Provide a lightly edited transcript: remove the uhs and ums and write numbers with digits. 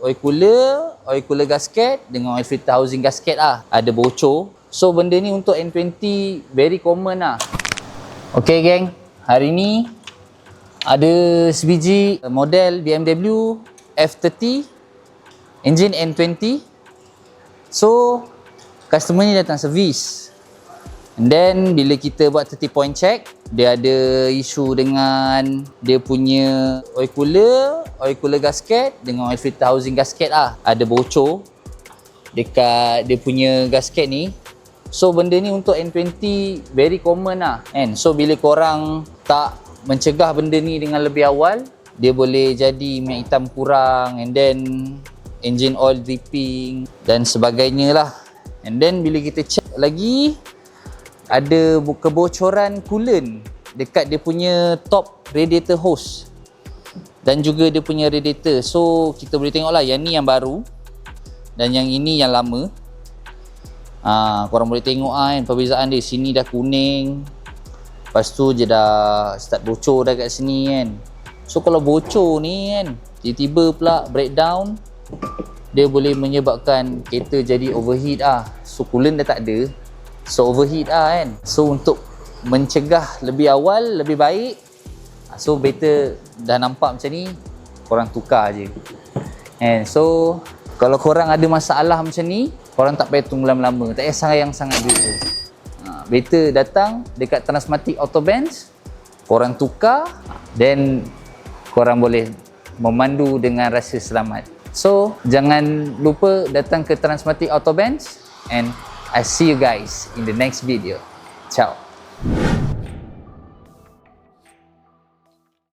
oil cooler gasket dengan oil filter housing gasket lah. Ada bocor. So benda ni untuk N20 very common lah. Okay geng, hari ni ada sebiji model BMW F30 engine N20. So customer ni datang servis, and then bila kita buat 30 point check, dia ada isu dengan dia punya oil cooler gasket dengan oil filter housing gasket lah. Ada bocor dekat dia punya gasket ni. So benda ni untuk N20 very common lah kan. So bila korang tak mencegah benda ni dengan lebih awal, dia boleh jadi minyak hitam kurang, and then engine oil dripping dan sebagainya lah. And then bila kita check lagi, ada kebocoran coolant dekat dia punya top radiator hose dan juga dia punya radiator. So kita boleh tengok lah, yang ni yang baru dan yang ini yang lama. Korang boleh tengok kan perbezaan dia. Sini dah kuning, lepas tu je dah start bocor dah kat sini kan. So kalau bocor ni kan, tiba-tiba pula breakdown, dia boleh menyebabkan kereta jadi overheat lah. So coolant dah tak ada, so overheat lah kan. So untuk mencegah lebih awal lebih baik, so better dah nampak macam ni, korang tukar je. And so kalau korang ada masalah macam ni, korang tak payah tunggu lama-lama, tak payah sayang sangat duit tu. Better datang dekat Transmatic Auto Benz, korang tukar, then korang boleh memandu dengan rasa selamat. So jangan lupa datang ke Transmatic Auto Benz, and I see you guys in the next video. Ciao.